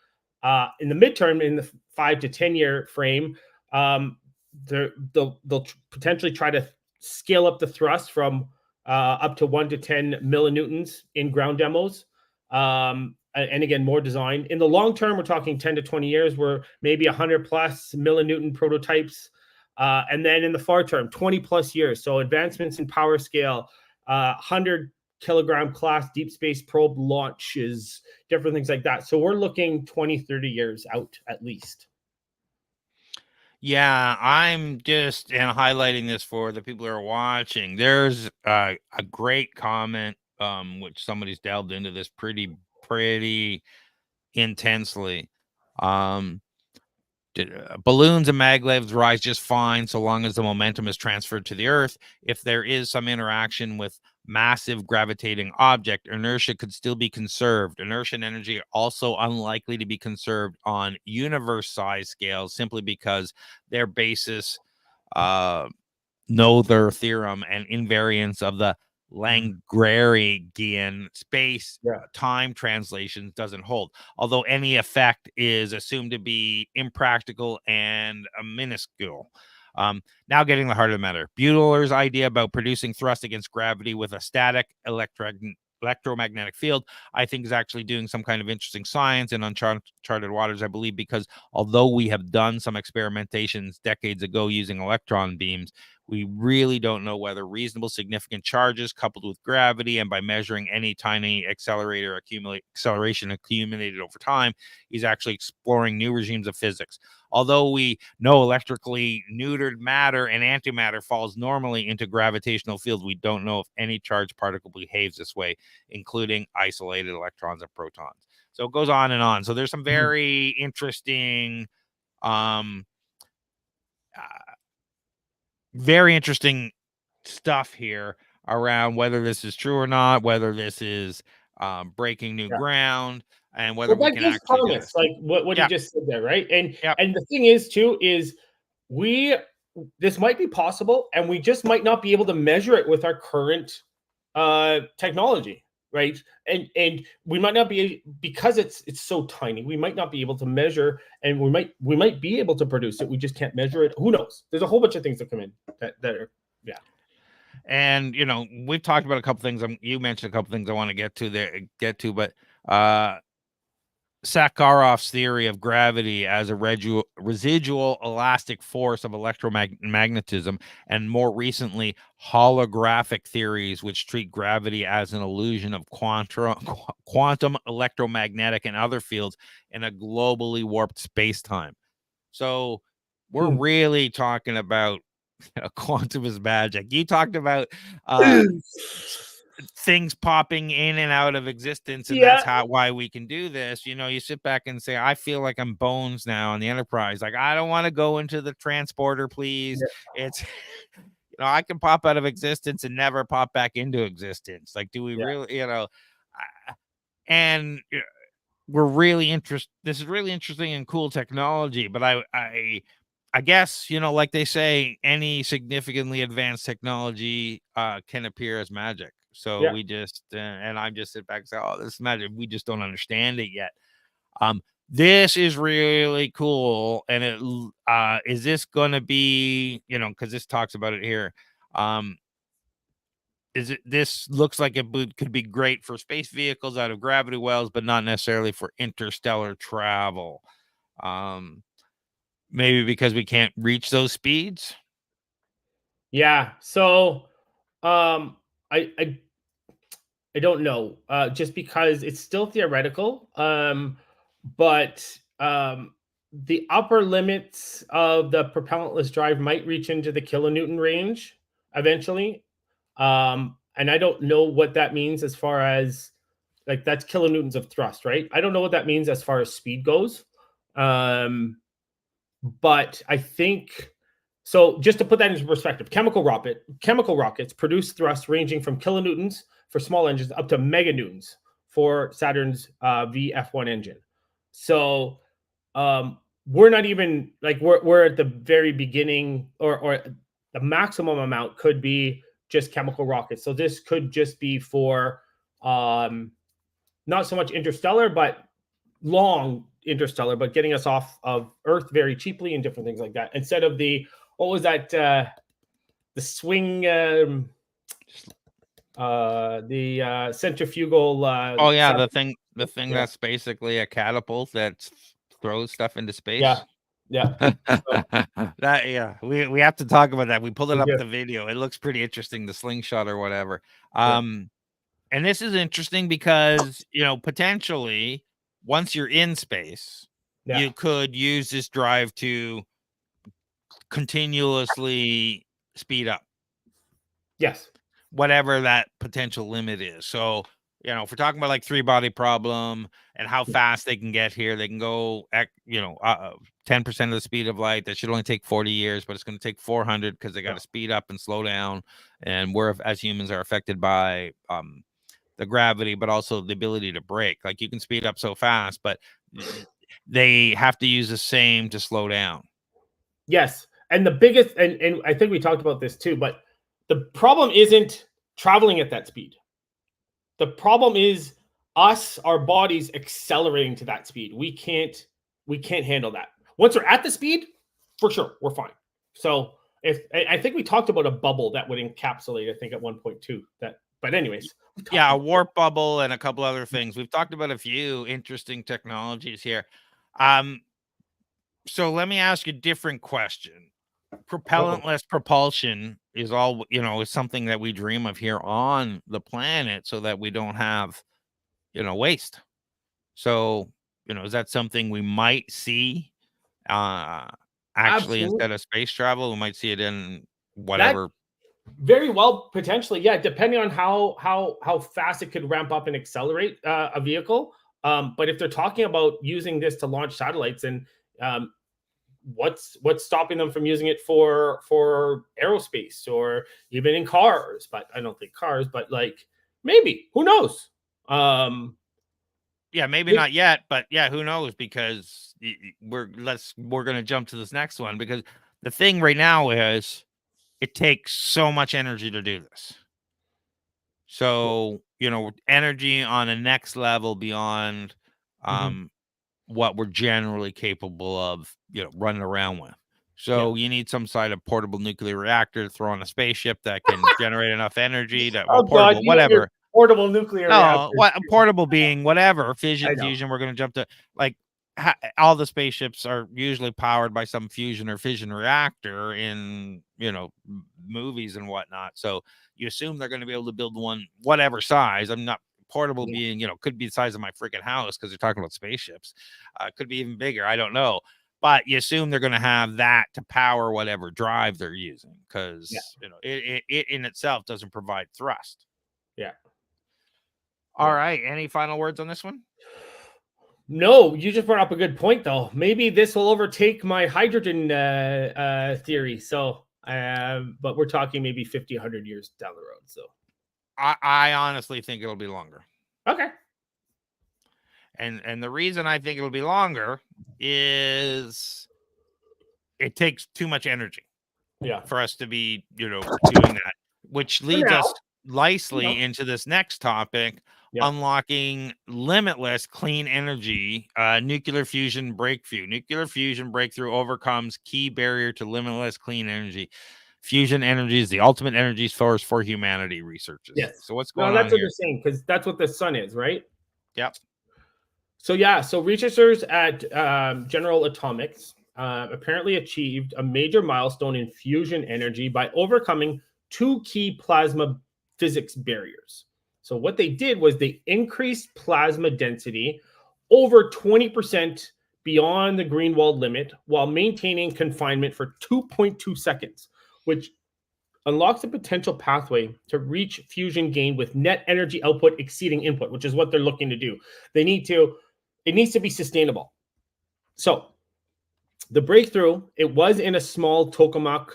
In the midterm, in the 5 to 10 year frame, um, they'll potentially try to scale up the thrust from up to 1 to 10 millinewtons in ground demos. And again, more design. In the long term, we're talking 10 to 20 years, where maybe 100 plus millinewton prototypes. And then in the far term, 20 plus years. So advancements in power scale, 100 kilogram class deep space probe launches, different things like that. So we're looking 20, 30 years out at least. Yeah, I'm just highlighting this for the people who are watching. There's a great comment, which somebody's delved into this pretty intensely. Um, Balloons and maglevs rise just fine so long as the momentum is transferred to the Earth. If there is some interaction with massive gravitating object, inertia could still be conserved. Inertia and energy are also unlikely to be conserved on universe-size scales simply because their basis Noether theorem and invariance of the Lagrangian space Yeah. time translations doesn't hold, although any effect is assumed to be impractical and minuscule. Now getting the heart of the matter. Bueller's idea about producing thrust against gravity with a static electromagnetic field, I think, is actually doing some kind of interesting science in uncharted waters, I believe, because although we have done some experimentations decades ago using electron beams, we really don't know whether reasonable significant charges coupled with gravity and by measuring any tiny acceleration accumulated over time is actually exploring new regimes of physics. Although we know electrically neutered matter and antimatter falls normally into gravitational fields, we don't know if any charged particle behaves this way, including isolated electrons and protons. So it goes on and on. So there's some very interesting very interesting stuff here around whether this is true or not, whether this is breaking new Yeah. ground, and whether Well, we that can gives actually do promise, this. like what you Yeah, just said there, right? And yeah, and the thing is too is we this might be possible, and we just might not be able to measure it with our current technology, right? And we might not be, because it's so tiny. We might not be able to measure, and we might be able to produce it. We just can't measure it. Who knows? There's a whole bunch of things that come in that are yeah. and we've talked about a couple things. You mentioned a couple things I want to get to, but Sakharov's theory of gravity as a residual elastic force of electromagnetism, and more recently, holographic theories, which treat gravity as an illusion of quantum electromagnetic and other fields in a globally warped space-time. So we're really talking about quantum is magic. You talked about things popping in and out of existence, and Yeah, that's why we can do this. You sit back and say, I feel like I'm Bones now on the Enterprise. Like, I don't want to go into the transporter, please. It's I can pop out of existence and never pop back into existence. Like, do we yeah, really, and we're really interested. This is really interesting and cool technology, but I guess, like they say, any significantly advanced technology can appear as magic. So yeah. we just and I'm just sit back and say, oh, this is magic. We just don't understand it yet. This is really cool. And is this going to be, because this talks about it here. This looks like could be great for space vehicles out of gravity wells, but not necessarily for interstellar travel. Maybe because we can't reach those speeds. Yeah. So, um, I I I don't know, just because it's still theoretical. But the upper limits of the propellantless drive might reach into the kilonewton range eventually. And I don't know what that means as far as, like, that's kilonewtons of thrust, right? I don't know what that means as far as speed goes. But I think so. Just to put that into perspective, chemical rockets produce thrust ranging from kilonewtons for small engines up to meganewtons for Saturn's VF1 engine. So we're not even like we're at the very beginning, or the maximum amount could be just chemical rockets. So this could just be for not so much interstellar, but long interstellar, but getting us off of Earth very cheaply and different things like that. Instead of the, what was that? The swing, the centrifugal. Oh yeah, the thing that's basically a catapult that throws stuff into space. Yeah. That, yeah, we have to talk about that. We pulled it up the video. It looks pretty interesting, the slingshot or whatever. And this is interesting because, you know, potentially once you're in space, you could use this drive to continuously speed up. Yes. Whatever that potential limit is. So, you know, if we're talking about like 3-body problem and how fast they can get here, they can go at, you know, 10% of the speed of light. That should only take 40 years, but it's going to take 400 because they got to speed up and slow down. And we're, as humans, are affected by the gravity, but also the ability to brake. Like, you can speed up so fast, but they have to use the same to slow down. Yes. And the biggest, and I think we talked about this too, but the problem isn't traveling at that speed. The problem is us, our bodies accelerating to that speed. We can't handle that. Once we're at the speed, for sure, we're fine. So I think we talked about a bubble that would encapsulate, I think at 1.2 that, but anyways. Yeah, a warp bubble and a couple other things. We've talked about a few interesting technologies here. So let me ask you a different question. Propellantless propulsion is all, you know, is something that we dream of here on the planet so that we don't have, you know, waste. So, you know, is that something we might see actually Absolutely. instead of space travel? We might see it in whatever. Very well, potentially, yeah, depending on how fast it could ramp up and accelerate a vehicle. But if they're talking about using this to launch satellites, and what's stopping them from using it for aerospace or even in cars? But I don't think cars, but like maybe, who knows? Yeah, maybe not yet, but yeah, who knows? Because we're going to jump to this next one, because the thing right now is it takes so much energy to do this. So, you know, energy on a next level beyond what we're generally capable of, you know, running around with. So you need some sort of portable nuclear reactor to throw on a spaceship that can generate enough energy that, well, portable, whatever. Portable nuclear reactor. What portable being whatever, fission, fusion. We're going to jump to, like, all the spaceships are usually powered by some fusion or fission reactor in, you know, movies and whatnot. So you assume they're going to be able to build one whatever size. I'm not portable being, you know, could be the size of my freaking house because they're talking about spaceships. Could be even bigger. I don't know. But you assume they're going to have that to power whatever drive they're using, because you know, it in itself doesn't provide thrust. Yeah. All right. Any final words on this one? No, you just brought up a good point, though. Maybe this will overtake my hydrogen theory. So, but we're talking maybe 50, 100 years down the road. So, I honestly think it'll be longer. Okay. And the reason I think it'll be longer is it takes too much energy. Yeah. For us to be, you know, doing that, which leads us nicely into this next topic. Unlocking limitless clean energy, nuclear fusion breakthrough. Nuclear fusion breakthrough overcomes key barrier to limitless clean energy. Fusion energy is the ultimate energy source for humanity, researchers. Yes. So what's going on that's here? What they're saying, because that's what the sun is, right? Yep. So so researchers at General Atomics apparently achieved a major milestone in fusion energy by overcoming two key plasma physics barriers. So what they did was they increased plasma density over 20% beyond the Greenwald limit while maintaining confinement for 2.2 seconds, which unlocks a potential pathway to reach fusion gain with net energy output exceeding input, which is what they're looking to do. It needs to be sustainable. So the breakthrough, it was in a small tokamak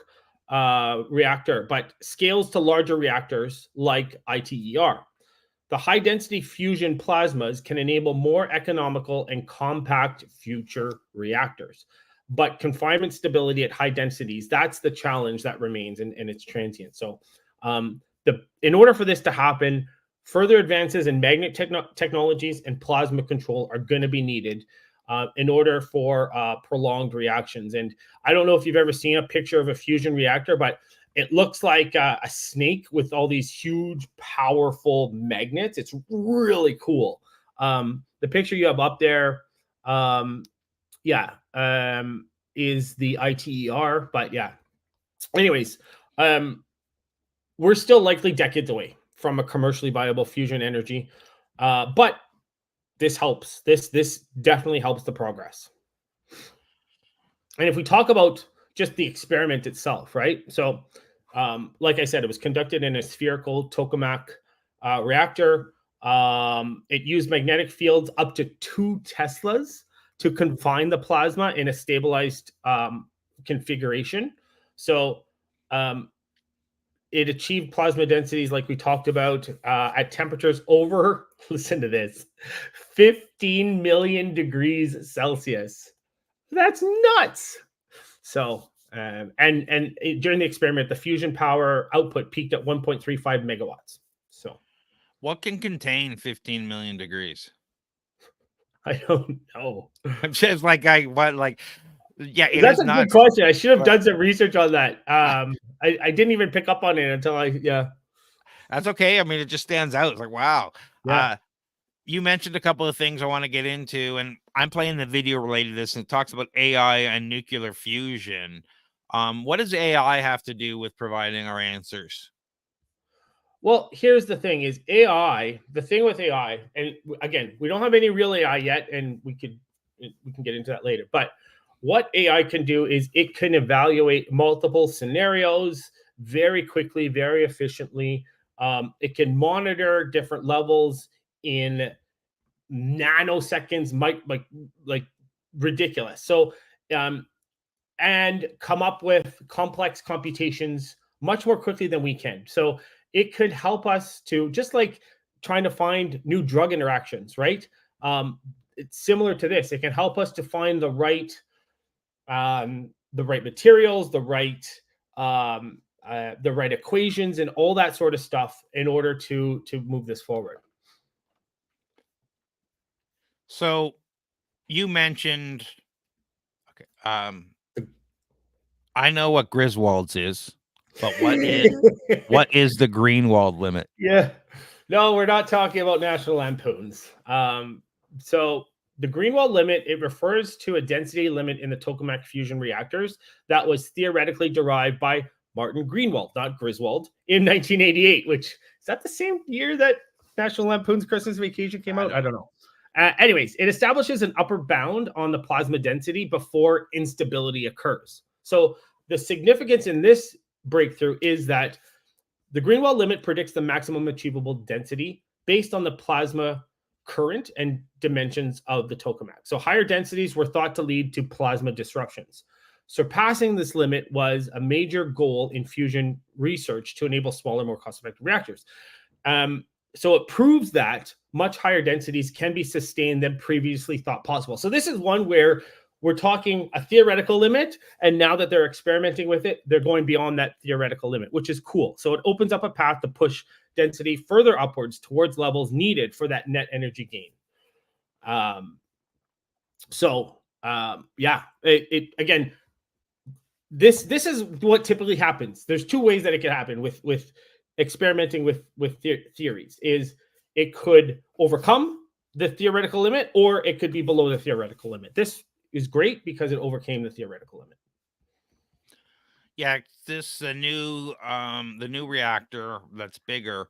reactor, but scales to larger reactors like ITER. The high density fusion plasmas can enable more economical and compact future reactors. But confinement stability at high densities, that's the challenge that remains, and it's transient. So in order for this to happen, further advances in magnet technologies and plasma control are going to be needed in order for prolonged reactions. And I don't know if you've ever seen a picture of a fusion reactor, but it looks like a snake with all these huge, powerful magnets. It's really cool. The picture you have up there, is the ITER. But yeah, anyways, we're still likely decades away from a commercially viable fusion energy. But this helps. This definitely helps the progress. And if we talk about just the experiment itself, right? So, like I said, it was conducted in a spherical tokamak reactor. It used magnetic fields up to 2 Teslas to confine the plasma in a stabilized configuration. So, it achieved plasma densities like we talked about at temperatures over, listen to this, 15 million degrees Celsius. That's nuts. So, during the experiment, the fusion power output peaked at 1.35 megawatts. So, what can contain 15 million degrees? I don't know. I'm just like, yeah, it That's is a good nuts. question. I should have done some research on that. I didn't even pick up on it until That's okay. I mean, it just stands out. It's like, wow. Yeah. You mentioned a couple of things I want to get into, and I'm playing the video related to this, and it talks about AI and nuclear fusion. What does AI have to do with providing our answers? Well, here's the thing: is AI. The thing with AI, and again, we don't have any real AI yet, and we can get into that later. But what AI can do is it can evaluate multiple scenarios very quickly, very efficiently. It can monitor different levels in nanoseconds, might like ridiculous. So, and come up with complex computations much more quickly than we can. So it could help us to, just like trying to find new drug interactions, right? It's similar to this. It can help us to find the right materials, the right equations, and all that sort of stuff in order to move this forward. So you mentioned, okay, I know what Griswold's is, but what is the Greenwald limit? Yeah. No, we're not talking about National Lampoons. So the Greenwald limit, it refers to a density limit in the tokamak fusion reactors that was theoretically derived by Martin Greenwald, not Griswold, in 1988, which is that the same year that National Lampoon's Christmas Vacation came out? I don't know. Anyways, it establishes an upper bound on the plasma density before instability occurs. So the significance in this breakthrough is that the Greenwald limit predicts the maximum achievable density based on the plasma current and dimensions of the tokamak. So higher densities were thought to lead to plasma disruptions. Surpassing this limit was a major goal in fusion research to enable smaller, more cost-effective reactors. So it proves that much higher densities can be sustained than previously thought possible. So this is one where we're talking a theoretical limit, and now that they're experimenting with it, they're going beyond that theoretical limit, which is cool. So it opens up a path to push density further upwards towards levels needed for that net energy gain. Again, this is what typically happens. There's 2 ways that it can happen with experimenting with theories. Is it could overcome the theoretical limit, or it could be below the theoretical limit. This is great because it overcame the theoretical limit. Yeah, the new reactor that's bigger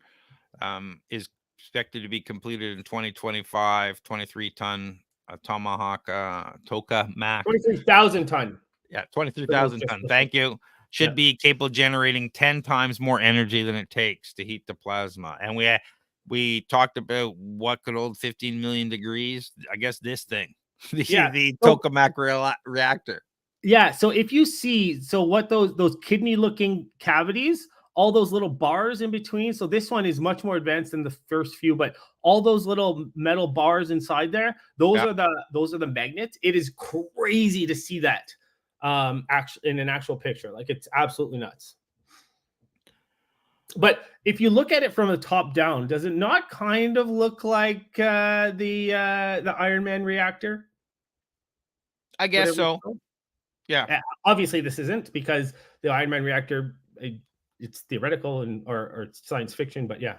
is expected to be completed in 2025, 23 ton Tomahawk tokamak. 23,000 ton. Yeah, 23,000 ton. Thank you. Should be capable of generating 10 times more energy than it takes to heat the plasma. And we talked about what could hold 15 million degrees. I guess this thing, the tokamak reactor. Yeah. So if you see, so what those kidney looking cavities, all those little bars in between. So this one is much more advanced than the first few, but all those little metal bars inside there, those are the magnets. It is crazy to see that actually in an actual picture. Like, it's absolutely nuts. But if you look at it from the top down, does it not kind of look like the Iron Man reactor? I guess so. Yeah. Obviously, this isn't, because the Iron Man reactor, it's theoretical or it's science fiction, but yeah.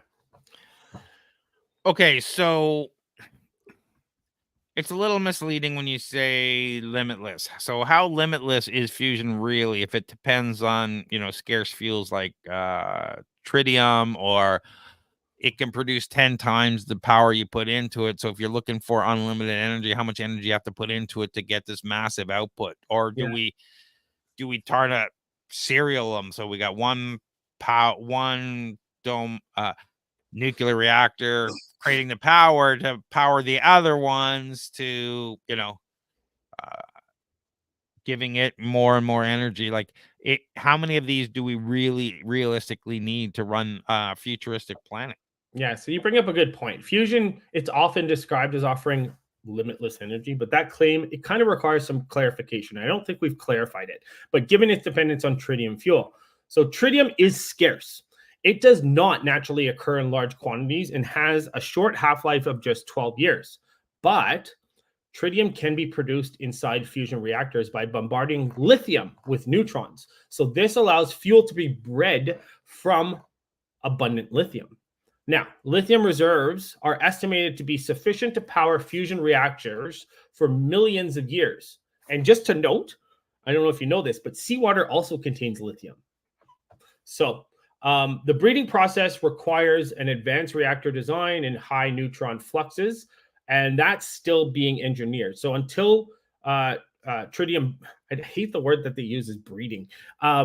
Okay, so it's a little misleading when you say limitless. So how limitless is fusion really, if it depends on, scarce fuels like tritium, or it can produce 10 times the power you put into it? So if you're looking for unlimited energy, how much energy you have to put into it to get this massive output? Or do we try to serial them? So we got one dome nuclear reactor creating the power to power the other ones, to giving it more and more energy. Like, how many of these do we really realistically need to run a futuristic planet? Yeah, so you bring up a good point. Fusion, it's often described as offering limitless energy, but that claim, it kind of requires some clarification. I don't think we've clarified it, but given its dependence on tritium fuel. So tritium is scarce. It does not naturally occur in large quantities and has a short half-life of just 12 years. But tritium can be produced inside fusion reactors by bombarding lithium with neutrons. So this allows fuel to be bred from abundant lithium. Now, lithium reserves are estimated to be sufficient to power fusion reactors for millions of years. And just to note, I don't know if you know this, but seawater also contains lithium. So the breeding process requires an advanced reactor design and high neutron fluxes, and that's still being engineered. So until tritium, I hate the word that they use, is breeding,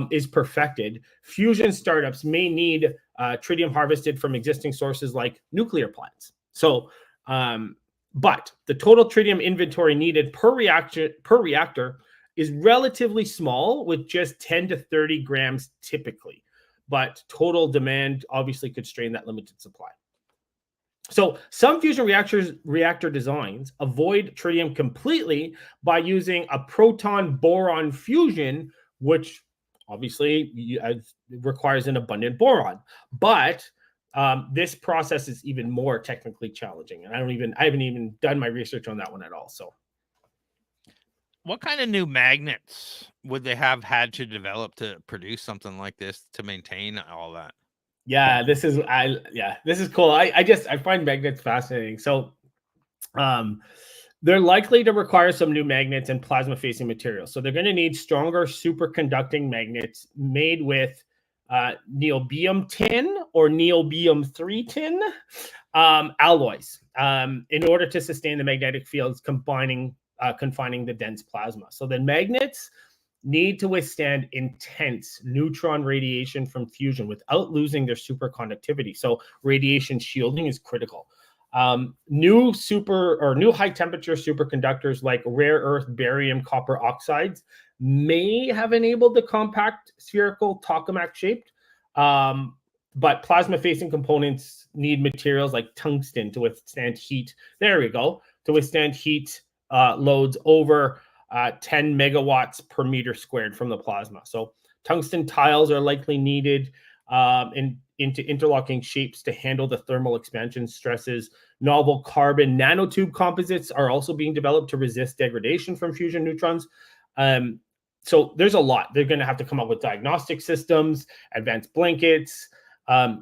is perfected, fusion startups may need tritium harvested from existing sources like nuclear plants. So, but the total tritium inventory needed per reactor is relatively small, with just 10 to 30 grams typically. But total demand obviously could strain that limited supply. So some fusion reactor designs avoid tritium completely by using a proton boron fusion, which obviously requires an abundant boron. But this process is even more technically challenging, and I haven't even done my research on that one at all. So, what kind of new magnets would they have had to develop to produce something like this, to maintain all that? Yeah, this is cool. I find magnets fascinating. So, they're likely to require some new magnets and plasma facing materials. So they're going to need stronger superconducting magnets made with niobium tin or niobium 3 tin alloys in order to sustain the magnetic fields confining the dense plasma. So the magnets need to withstand intense neutron radiation from fusion without losing their superconductivity. So radiation shielding is critical. New high temperature superconductors like rare earth barium copper oxides may have enabled the compact spherical tokamak shaped, but plasma facing components need materials like tungsten to withstand heat. There we go. To withstand heat loads over 10 megawatts per meter squared from the plasma. So tungsten tiles are likely needed into interlocking shapes to handle the thermal expansion stresses. Novel carbon nanotube composites are also being developed to resist degradation from fusion neutrons. So there's a lot. They're going to have to come up with diagnostic systems, advanced blankets.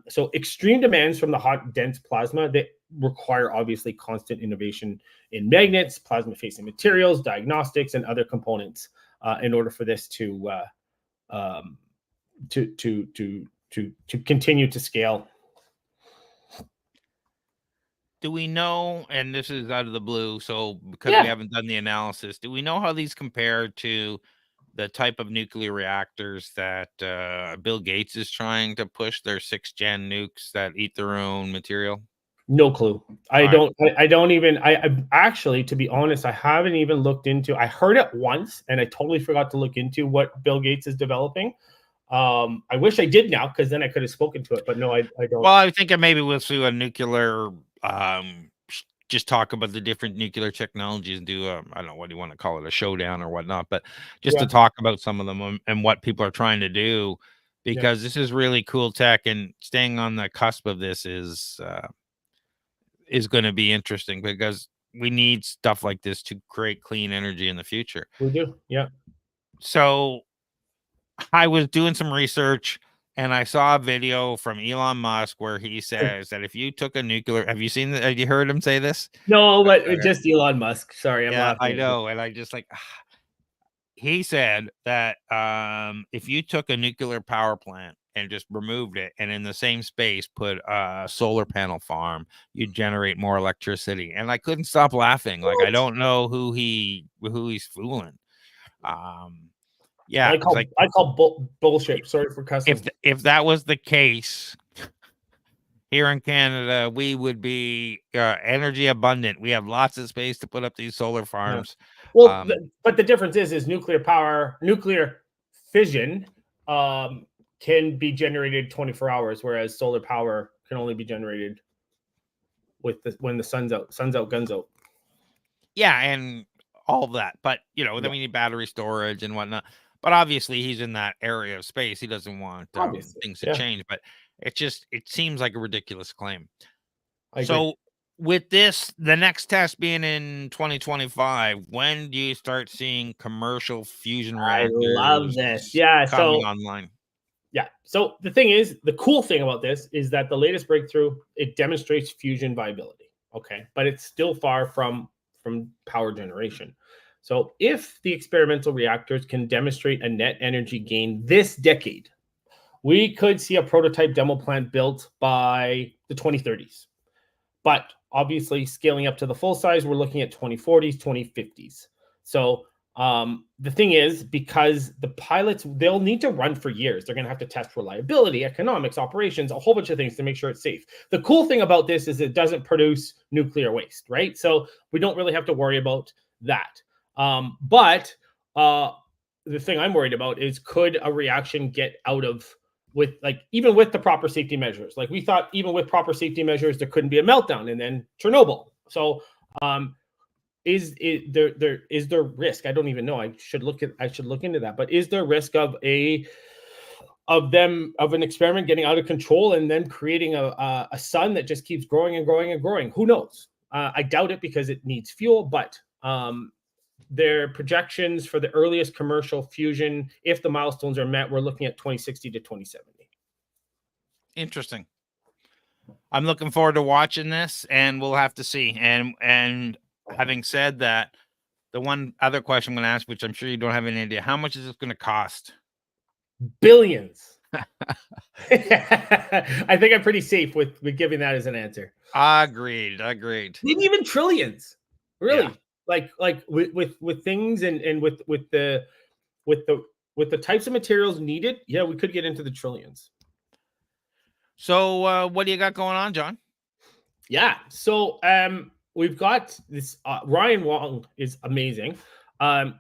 So extreme demands from the hot, dense plasma that require obviously constant innovation in magnets, plasma-facing materials, diagnostics, and other components in order for this to continue to scale. do we know, and this is out of the blue, so because we Yeah. haven't done the analysis, do we know how these compare to the type of nuclear reactors that Bill Gates is trying to push, their 6th gen nukes that eat their own material? No clue. I All right. don't. I don't even. I actually, to be honest, I haven't even looked into. I heard it once, and I totally forgot to look into what Bill Gates is developing. I wish I did now, because then I could have spoken to it. But no, I don't. Well, I think maybe we'll do a nuclear, just talk about the different nuclear technologies and do, I don't know, what do you want to call it, a showdown or whatnot, but just to Yeah, talk about some of them and what people are trying to do, yeah, because this is really cool tech, and staying on the cusp of this is going to be interesting because we need stuff like this to create clean energy in the future. we do. Yeah. So I was doing some research and I saw a video from Elon Musk where he says that if you took a nuclear, have you seen have you heard him say this? No, but Okay. just Elon Musk. Sorry, I'm Yeah, I laughing at you. know. And I just like, he said that if you took a nuclear power plant and just removed it and in the same space put a solar panel farm, you'd generate more electricity. And I couldn't stop laughing. Like, I What? don't know who he's fooling. Um, yeah, I it's call like I call bullshit. Sorry for cussing. if that was the case here in Canada, we would be energy abundant. We have lots of space to put up these solar Yeah. farms. Well, Um, but the difference is nuclear power, nuclear fission, can be generated 24 hours, whereas solar power can only be generated with when the sun's out, guns out. yeah, and all of that. But then Yeah, we need battery storage and whatnot. But obviously, he's in that area of space. He doesn't want obviously. things to Yeah, change. But it seems like a ridiculous claim. I agree. So with this, the next test being in 2025, when do you start seeing commercial fusion I love reactors this. Yeah. coming So online? yeah. So the thing is, the cool thing about this is that the latest breakthrough, it demonstrates fusion viability. Okay, but it's still far from power generation. So if the experimental reactors can demonstrate a net energy gain this decade, we could see a prototype demo plant built by the 2030s. But obviously, scaling up to the full size, we're looking at 2040s, 2050s. So the thing is, because the pilots, they'll need to run for years. They're going to have to test reliability, economics, operations, a whole bunch of things to make sure it's safe. The cool thing about this is it doesn't produce nuclear waste, right? So we don't really have to worry about that. But the thing I'm worried about is, could a reaction get out of, with, like, even with the proper safety measures? Like, we thought even with proper safety measures there couldn't be a meltdown, and then Chernobyl. So is there risk? I don't even know. I should look into that. But is there risk of an experiment getting out of control and then creating a sun that just keeps growing and growing and growing? Who knows? I doubt it, because it needs fuel. But their projections for the earliest commercial fusion, if the milestones are met, we're looking at 2060 to 2070. Interesting. I'm looking forward to watching this, and we'll have to see. And having said that, the one other question I'm going to ask, which I'm sure you don't have any idea, how much is this going to cost? Billions. I think I'm pretty safe with giving that as an answer. Agreed. Maybe even trillions. Really. Yeah. Like with things, and with the types of materials needed, yeah, we could get into the trillions. So what do you got going on, John? Yeah. So we've got this Ryan Wong is amazing.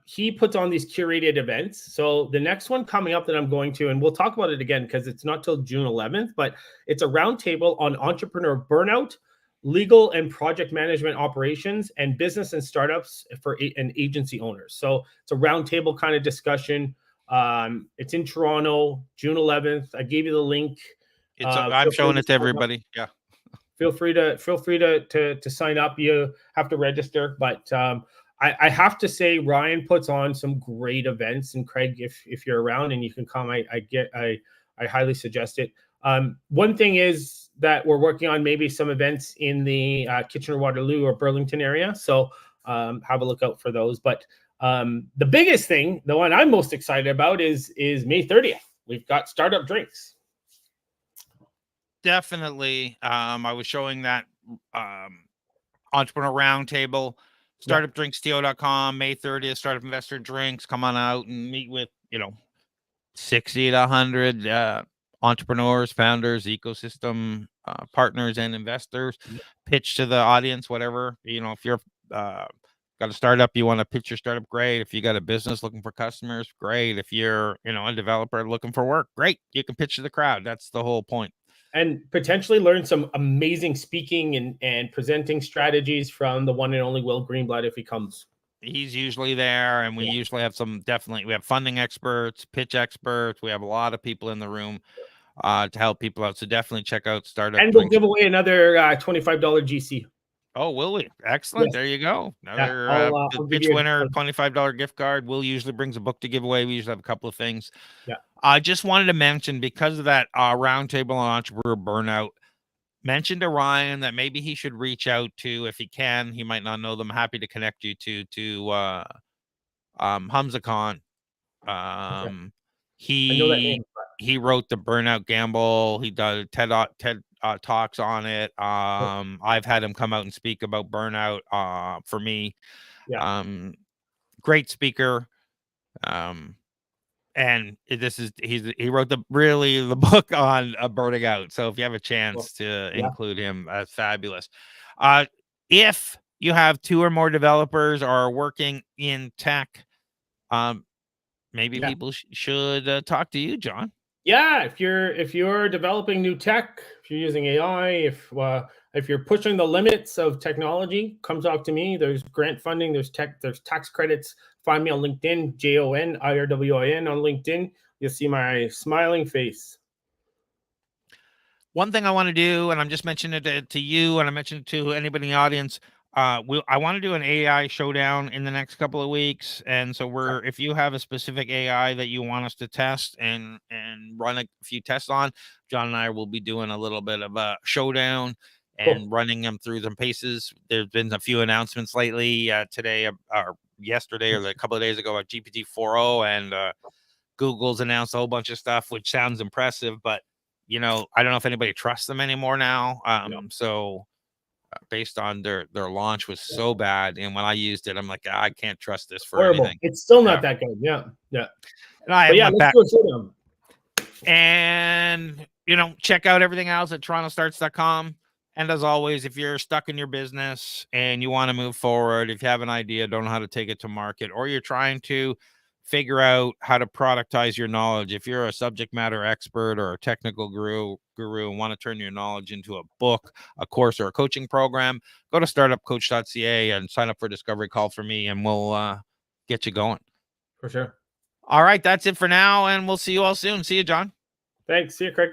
He puts on these curated events. So the next one coming up that I'm going to, and we'll talk about it again because it's not till June 11th, but it's a roundtable on entrepreneur burnout, legal and project management operations, and business and startups and agency owners. So it's a roundtable kind of discussion. It's in Toronto, June 11th. I gave you the link. I'm showing it to everybody. Yeah. Feel free to sign up. You have to register, but I have to say, Ryan puts on some great events. And Craig, if you're around and you can come, I highly suggest it. One thing is that we're working on maybe some events in the Kitchener-Waterloo or Burlington area, so have a look out for those. But the biggest thing, the one I'm most excited about, is May 30th. We've got startup drinks. Definitely. I was showing that Entrepreneur Roundtable, startupdrinksTO.com, May 30th, Startup Investor Drinks. Come on out and meet with, 60 to 100 entrepreneurs, founders, ecosystem partners, and investors. Pitch to the audience, whatever. If you're got a startup, you want to pitch your startup, great. If you got a business looking for customers, great. If you're, a developer looking for work, great. You can pitch to the crowd. That's the whole point. And potentially learn some amazing speaking and presenting strategies from the one and only Will Greenblatt if he comes. He's usually there, and we usually have we have funding experts, pitch experts. We have a lot of people in the room to help people out. So definitely check out Startup. And we'll give away another $25 GC. Oh, will we? Excellent. Yes. There you go. Another I'll pitch winner, $25 gift card. Will usually brings a book to give away. We usually have a couple of things. Yeah. I just wanted to mention, because of that roundtable on entrepreneur burnout, mentioned to Ryan that maybe he should reach out to, if he can. He might not know them. Happy to connect you to Hamza Khan. He wrote the Burnout Gamble. He does TED Talks on it. I've had him come out and speak about burnout for me. Yeah. Great speaker. And he wrote the book on burning out. So if you have a chance to include him, that's fabulous. If you have 2 or more developers or are working in tech, maybe people should talk to you, John. Yeah, if you're developing new tech, if you're using AI, if you're pushing the limits of technology, come talk to me. There's grant funding, there's tax credits. Find me on LinkedIn, JONIRWIN on LinkedIn. You'll see my smiling face. One thing I want to do, and I'm just mentioning it to you, and I mentioned it to anybody in the audience. I want to do an AI showdown in the next couple of weeks, and so if you have a specific AI that you want us to test and run a few tests on, John and I will be doing a little bit of a showdown and running them through some paces. There's been a few announcements lately, today or yesterday or a couple of days ago, at GPT 4.0, and Google's announced a whole bunch of stuff, which sounds impressive, but I don't know if anybody trusts them anymore now. So based on their launch was so bad, and when I used it, I'm like, I can't trust this for anything. It's still not that good. Yeah. And I went back and check out everything else at torontostarts.com. And as always, if you're stuck in your business and you want to move forward, if you have an idea, don't know how to take it to market, or you're trying to figure out how to productize your knowledge, if you're a subject matter expert or a technical guru and want to turn your knowledge into a book, a course, or a coaching program, go to startupcoach.ca and sign up for a discovery call for me, and we'll get you going. For sure. All right, that's it for now, and we'll see you all soon. See you, John. Thanks. See you, Craig.